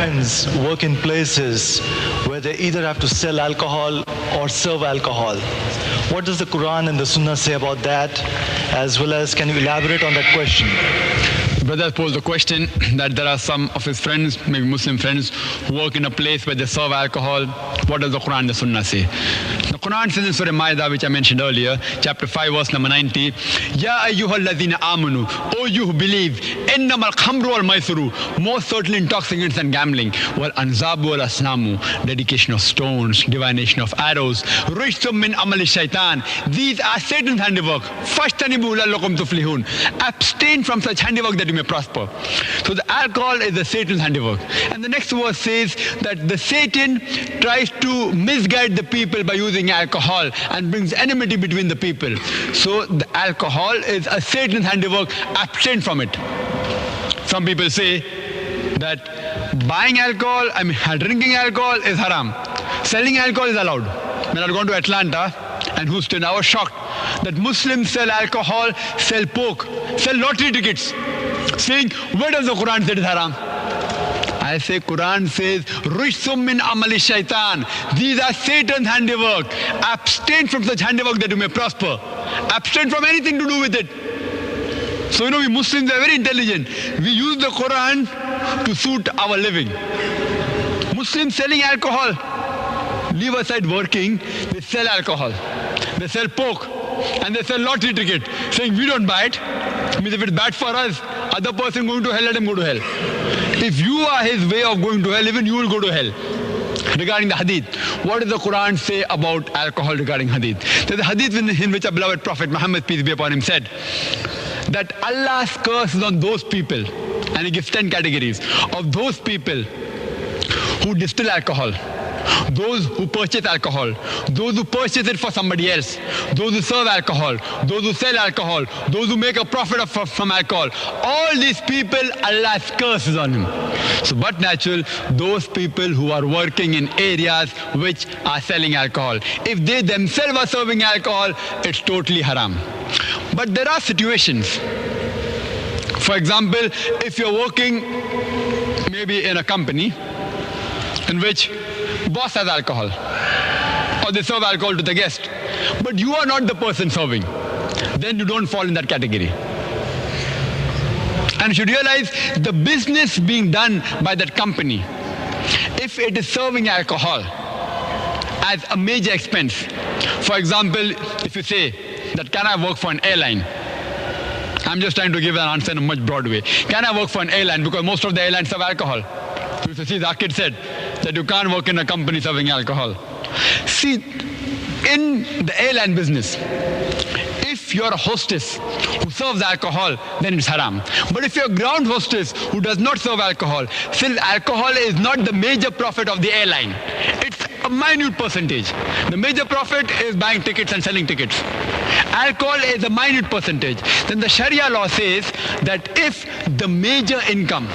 friends work in places where they either have to sell alcohol or serve alcohol. What does the Quran and the Sunnah say about that? As well as, can you elaborate on that question? Brother posed the question that there are some of his friends, maybe Muslim friends, who work in a place where they serve alcohol. What does the Quran and the Sunnah say? The Quran says in Surah Ma'idah, which I mentioned earlier, chapter 5, verse number 90, Ya ayyuhal ladhina amanu, O you who believe, innamal khamru wal maisuru, most certainly intoxicants and gambling, wal anzabu wal asnamu, dedication of stones, divination of arrows, rijsum min amali shaitan, these are Satan's handiwork. Fashtanibu la'allakum tuflihun. Abstain from such handiwork that you may prosper. So the alcohol is the Satan's handiwork. And the next verse says that the Satan tries to misguide the people by using alcohol and brings enmity between the people. So the alcohol is a Satan's handiwork. Abstain from it. Some people say that buying alcohol, drinking alcohol is haram. Selling alcohol is allowed. When I had gone to Atlanta and Houston, I was shocked that Muslims sell alcohol, sell pork, sell lottery tickets, saying, where does the Quran say it is haram? I say, Quran says, Rijsum min amali shaitan. These are Satan's handiwork. Abstain from such handiwork that you may prosper. Abstain from anything to do with it. So, we Muslims are very intelligent. We use the Quran to suit our living. Muslims selling alcohol, leave aside working, they sell alcohol. They sell pork. And they sell lottery ticket, saying we don't buy it. I mean, if it's bad for us, other person going to hell, let him go to hell. If you are his way of going to hell, even you will go to hell. Regarding the hadith, what does the Quran say about alcohol regarding hadith? There's a hadith in which our beloved Prophet Muhammad, peace be upon him, said that Allah's curse is on those people, and he gives 10 categories of those people who distill alcohol, those who purchase alcohol, those who purchase it for somebody else, those who serve alcohol, those who sell alcohol, those who make a profit from alcohol. All these people, Allah's curse is on him. So but natural, those people who are working in areas which are selling alcohol, if they themselves are serving alcohol, it's totally haram. But there are situations. For example, if you're working maybe in a company in which boss has alcohol, or they serve alcohol to the guest, but you are not the person serving, then you don't fall in that category. And you should realize the business being done by that company, if it is serving alcohol as a major expense. For example, if you say that, can I work for an airline? I'm just trying to give an answer in a much broad way. Can I work for an airline? Because most of the airlines serve alcohol. So if you see, Zakir said that you can't work in a company serving alcohol. See, in the airline business, if you're a hostess who serves alcohol, then it's haram. But if you're a ground hostess who does not serve alcohol, still alcohol is not the major profit of the airline. It's a minute percentage. The major profit is buying tickets and selling tickets. Alcohol is a minute percentage. Then the Sharia law says that if the major income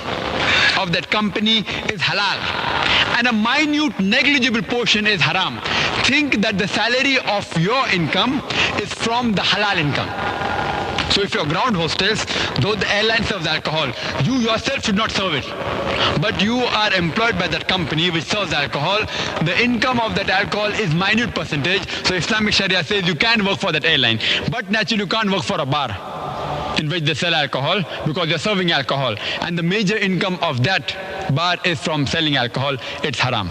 of that company is halal and a minute negligible portion is haram, think that the salary of your income is from the halal income. So if you're a ground hostess, though the airline serves alcohol, you yourself should not serve it. But you are employed by that company which serves alcohol. The income of that alcohol is minute percentage. So Islamic Sharia says you can work for that airline. But naturally you can't work for a bar in which they sell alcohol because they're serving alcohol. And the major income of that bar is from selling alcohol. It's haram.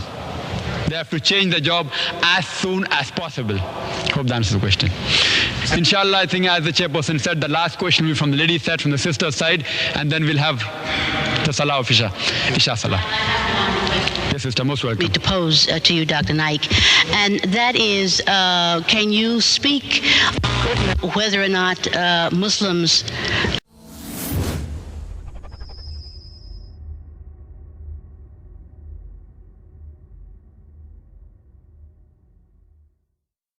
They have to change the job as soon as possible. Hope that answers the question. Inshallah, I think as the chairperson said, the last question will be from the ladies' side, from the sisters' side, and then we'll have the Salah of Isha Salah. Yes, sister, most welcome. To pose to you, Dr. Naik, and that is, can you speak whether or not Muslims